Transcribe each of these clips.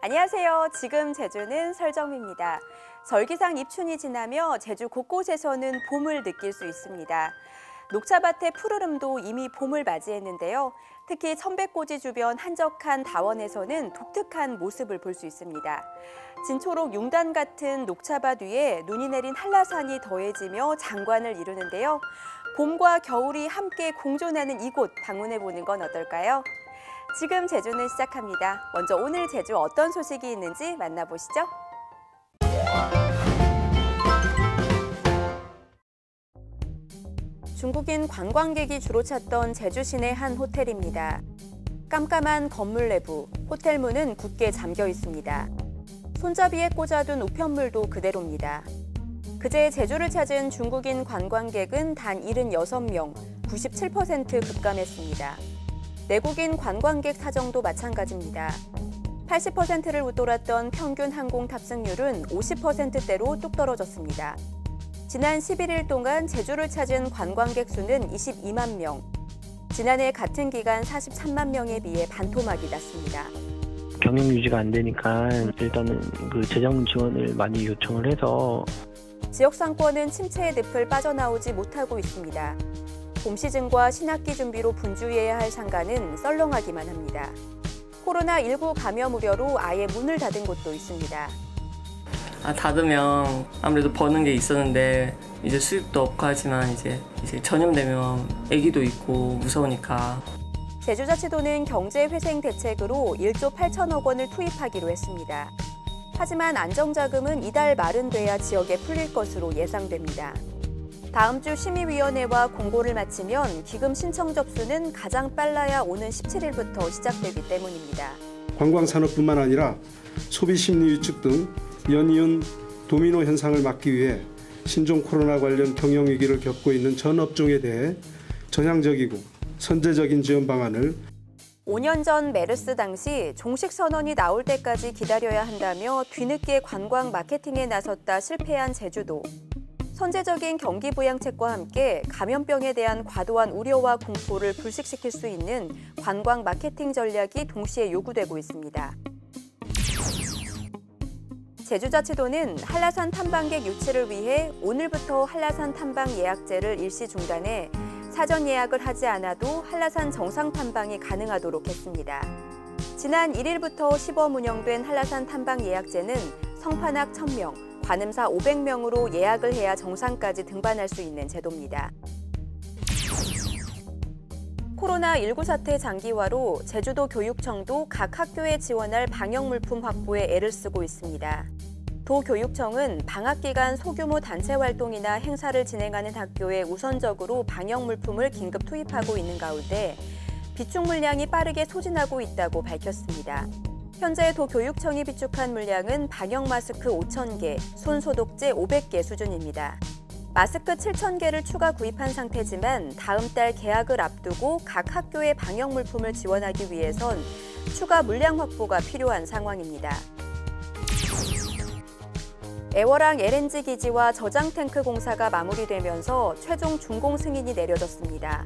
안녕하세요. 지금 제주는 설정미입니다. 절기상 입춘이 지나며 제주 곳곳에서는 봄을 느낄 수 있습니다. 녹차밭의 푸르름도 이미 봄을 맞이했는데요. 특히 천백고지 주변 한적한 다원에서는 독특한 모습을 볼 수 있습니다. 진초록 융단 같은 녹차밭 위에 눈이 내린 한라산이 더해지며 장관을 이루는데요. 봄과 겨울이 함께 공존하는 이곳 방문해보는 건 어떨까요? 지금 제주는 시작합니다. 먼저 오늘 제주 어떤 소식이 있는지 만나보시죠. 중국인 관광객이 주로 찾던 제주 시내 한 호텔입니다. 깜깜한 건물 내부, 호텔 문은 굳게 잠겨 있습니다. 손잡이에 꽂아둔 우편물도 그대로입니다. 그제 제주를 찾은 중국인 관광객은 단 76명, 97% 급감했습니다. 내국인 관광객 사정도 마찬가지입니다. 80%를 웃돌았던 평균 항공 탑승률은 50%대로 뚝 떨어졌습니다. 지난 11일 동안 제주를 찾은 관광객 수는 22만 명, 지난해 같은 기간 43만 명에 비해 반토막이 났습니다. 경영 유지가 안 되니까 일단은 재정 지원을 많이 요청을 해서 지역 상권은 침체의 늪을 빠져나오지 못하고 있습니다. 봄 시즌과 신학기 준비로 분주해야 할 상가는 썰렁하기만 합니다. 코로나19 감염 우려로 아예 문을 닫은 곳도 있습니다. 닫으면 아무래도 버는 게 있었는데 이제 수입도 없고 하지만 이제 전염되면 아기도 있고 무서우니까. 제주자치도는 경제회생 대책으로 1조 8천억 원을 투입하기로 했습니다. 하지만 안정자금은 이달 말은 돼야 지역에 풀릴 것으로 예상됩니다. 다음 주 심의위원회와 공고를 마치면 기금 신청 접수는 가장 빨라야 오는 17일부터 시작되기 때문입니다. 관광산업뿐만 아니라 소비심리 위축 등 연이은 도미노 현상을 막기 위해 신종 코로나 관련 경영위기를 겪고 있는 전 업종에 대해 전향적이고 선제적인 지원 방안을 5년 전 메르스 당시 종식 선언이 나올 때까지 기다려야 한다며 뒤늦게 관광 마케팅에 나섰다 실패한 제주도. 선제적인 경기 부양책과 함께 감염병에 대한 과도한 우려와 공포를 불식시킬 수 있는 관광 마케팅 전략이 동시에 요구되고 있습니다. 제주자치도는 한라산 탐방객 유치를 위해 오늘부터 한라산 탐방 예약제를 일시 중단해 사전 예약을 하지 않아도 한라산 정상 탐방이 가능하도록 했습니다. 지난 1일부터 시범 운영된 한라산 탐방 예약제는 성판악 1,000명, 관음사 500명으로 예약을 해야 정상까지 등반할 수 있는 제도입니다. 코로나19 사태 장기화로 제주도 교육청도 각 학교에 지원할 방역물품 확보에 애를 쓰고 있습니다. 도교육청은 방학 기간 소규모 단체 활동이나 행사를 진행하는 학교에 우선적으로 방역물품을 긴급 투입하고 있는 가운데 비축 물량이 빠르게 소진하고 있다고 밝혔습니다. 현재 도교육청이 비축한 물량은 방역 마스크 5,000개, 손 소독제 500개 수준입니다. 마스크 7,000개를 추가 구입한 상태지만 다음 달 개학을 앞두고 각 학교에 방역 물품을 지원하기 위해선 추가 물량 확보가 필요한 상황입니다. 애월항 LNG 기지와 저장 탱크 공사가 마무리되면서 최종 준공 승인이 내려졌습니다.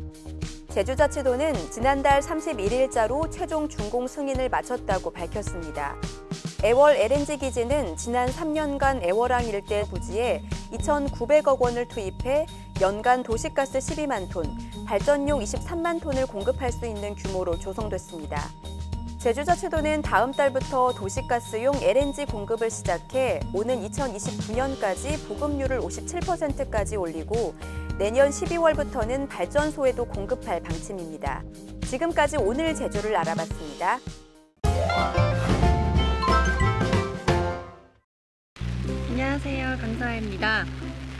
제주자치도는 지난달 31일자로 최종 준공 승인을 마쳤다고 밝혔습니다. 애월 LNG 기지는 지난 3년간 애월항 일대 부지에 2,900억 원을 투입해 연간 도시가스 12만 톤, 발전용 23만 톤을 공급할 수 있는 규모로 조성됐습니다. 제주자치도는 다음 달부터 도시가스용 LNG 공급을 시작해 오는 2029년까지 보급률을 57%까지 올리고 내년 12월부터는 발전소에도 공급할 방침입니다. 지금까지 오늘 제주를 알아봤습니다. 안녕하세요, 강사입니다.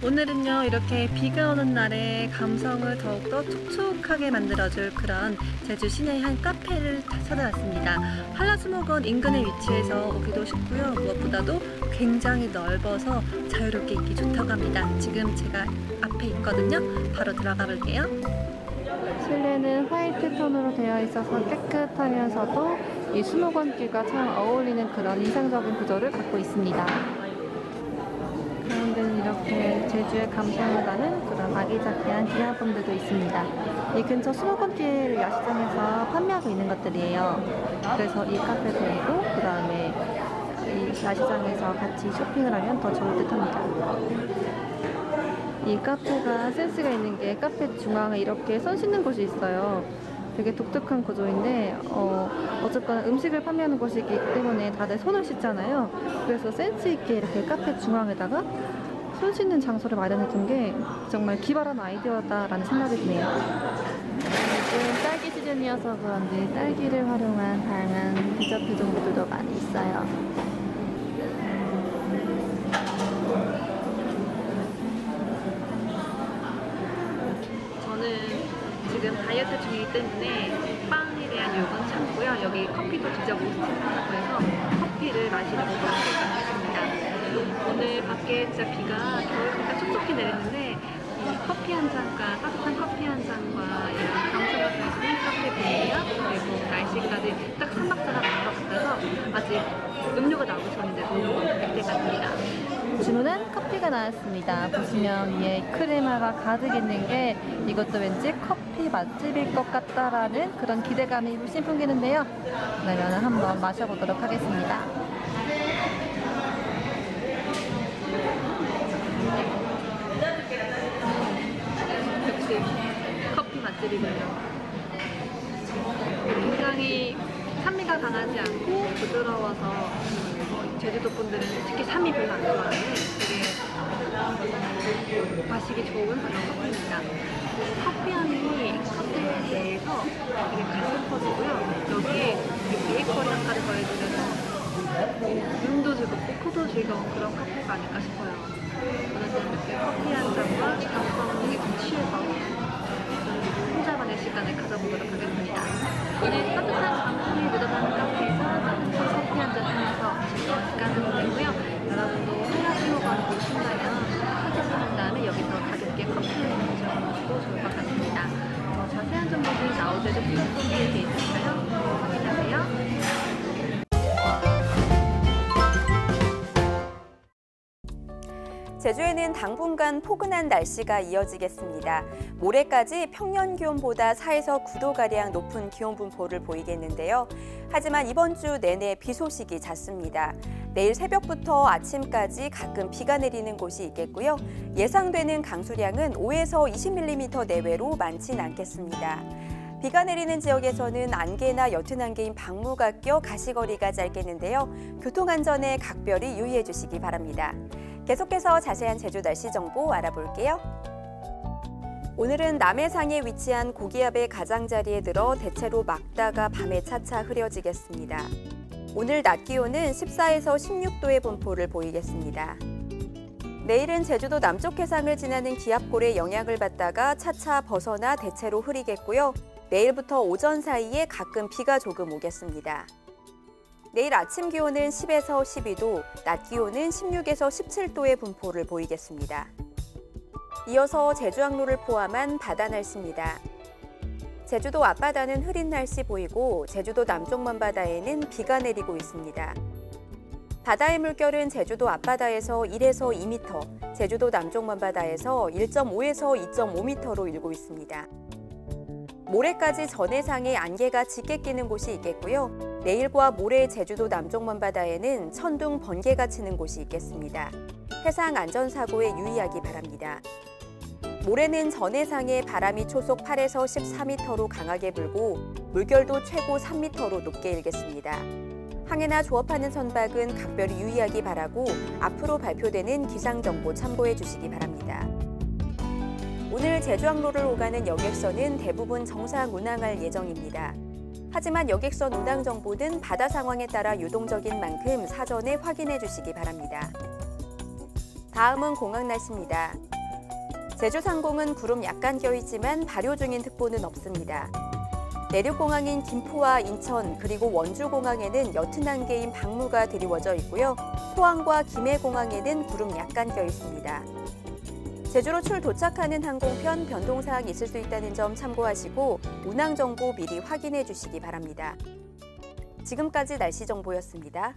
오늘은요, 이렇게 비가 오는 날에 감성을 더욱더 촉촉하게 만들어줄 그런 제주 시내의 한 카페를 찾아왔습니다. 한라수목원 인근에 위치해서 오기도 쉽고요. 무엇보다도 굉장히 넓어서 자유롭게 있기 좋다고 합니다. 지금 제가 앞에 있거든요. 바로 들어가 볼게요. 실내는 화이트 톤으로 되어 있어서 깨끗하면서도 이 수목원길과 참 어울리는 그런 인상적인 구조를 갖고 있습니다. 가운데는 이렇게 제주의 감성을 가는 그런 아기자기한 기념품들도 있습니다. 이 근처 수목원길 야시장에서 판매하고 있는 것들이에요. 그래서 이 카페도 있고 그 다음에 이 야시장에서 같이 쇼핑을 하면 더 좋을 듯 합니다. 이 카페가 센스가 있는 게 카페 중앙에 이렇게 손 씻는 곳이 있어요. 되게 독특한 구조인데 어쨌거나 음식을 판매하는 곳이기 때문에 다들 손을 씻잖아요. 그래서 센스 있게 이렇게 카페 중앙에다가 손 씻는 장소를 마련해둔 게 정말 기발한 아이디어다라는 생각이 드네요. 요즘 딸기 시즌이어서 그런지 딸기를 활용한 다양한 디저트 종류들도 많이 있어요. 저는 지금 다이어트 중이기 때문에 빵에 대한 욕은 참고요. 여기 커피도 직접 로스팅한다고 해서 커피를 마시러 가겠습니다. 오늘 밖에 진짜 비가 겨울비가 촉촉히 내리는데 이 커피 한 잔과 따뜻한 커피 한 잔과 이런 감성을 가지는 카페 분위기와 그리고 날씨까지 딱 삼박자가 맞는 것 같아서 아직 음료가 나오기 전인데 너무 획대 같습니다. 주문은 커피가 나왔습니다. 보시면 위에 크레마가 가득 있는 게 이것도 왠지 커피 맛집일 것 같다라는 그런 기대감이 물씬 풍기는데요. 그러면 한번 마셔보도록 하겠습니다. 역시 커피 맛집이군요. 굉장히 산미가 강하지 않고 부드러워서 제주도 분들은 특히 산미 별로 안 좋아하는데 되게 마시기 좋은 그런 커피입니다. 커피 향이 커피 내에서 되게 가득 퍼지고요. 여기에 베이커리 향까지 더해주면서 눈도 즐겁고 코도 즐거운 그런 커피가 아닐까 싶어요. 저는 이렇게 커피 한 잔과 감성에 좀 취해서 혼자만의 시간을 가져보도록 하겠습니다. 오늘 따뜻한 감성이 묻어나는 카페에서 따뜻한 커피 한 잔 하면서 즐거운 시간을 보내고요. 여러분도 한라시호관 오신다면 찾으시는 다음에 여기서 가볍게 커피를 마셔보셔도 좋을 것 같습니다. 자세한 정보는 나우제주 플랫폼에 되어 있으니까요. 확인하세요. 제주에는 당분간 포근한 날씨가 이어지겠습니다. 모레까지 평년 기온보다 4에서 9도가량 높은 기온 분포를 보이겠는데요. 하지만 이번 주 내내 비 소식이 잦습니다. 내일 새벽부터 아침까지 가끔 비가 내리는 곳이 있겠고요. 예상되는 강수량은 5에서 20mm 내외로 많진 않겠습니다. 비가 내리는 지역에서는 안개나 옅은 안개인 방무가 껴 가시거리가 짧겠는데요. 교통안전에 각별히 유의해 주시기 바랍니다. 계속해서 자세한 제주 날씨 정보 알아볼게요. 오늘은 남해상에 위치한 고기압의 가장자리에 들어 대체로 맑다가 밤에 차차 흐려지겠습니다. 오늘 낮 기온은 14에서 16도의 분포를 보이겠습니다. 내일은 제주도 남쪽 해상을 지나는 기압골의 영향을 받다가 차차 벗어나 대체로 흐리겠고요. 내일부터 오전 사이에 가끔 비가 조금 오겠습니다. 내일 아침 기온은 10에서 12도, 낮 기온은 16에서 17도의 분포를 보이겠습니다. 이어서 제주 항로를 포함한 바다 날씨입니다. 제주도 앞바다는 흐린 날씨 보이고 제주도 남쪽 먼바다에는 비가 내리고 있습니다. 바다의 물결은 제주도 앞바다에서 1에서 2m, 제주도 남쪽 먼바다에서 1.5에서 2.5m로 일고 있습니다. 모레까지 전해상에 안개가 짙게 끼는 곳이 있겠고요. 내일과 모레 제주도 남쪽 먼바다에는 천둥, 번개가 치는 곳이 있겠습니다. 해상 안전사고에 유의하기 바랍니다. 모레는 전해상에 바람이 초속 8에서 14m로 강하게 불고 물결도 최고 3m로 높게 일겠습니다. 항해나 조업하는 선박은 각별히 유의하기 바라고 앞으로 발표되는 기상정보 참고해 주시기 바랍니다. 오늘 제주 항로를 오가는 여객선은 대부분 정상 운항할 예정입니다. 하지만 여객선 운항 정보는 바다 상황에 따라 유동적인 만큼 사전에 확인해 주시기 바랍니다. 다음은 공항 날씨입니다. 제주 상공은 구름 약간 껴있지만 발효 중인 특보는 없습니다. 내륙공항인 김포와 인천 그리고 원주공항에는 옅은 안개인 방무가 드리워져 있고요. 포항과 김해공항에는 구름 약간 껴있습니다. 제주로 도착하는 항공편 변동사항이 있을 수 있다는 점 참고하시고 운항 정보 미리 확인해 주시기 바랍니다. 지금까지 날씨 정보였습니다.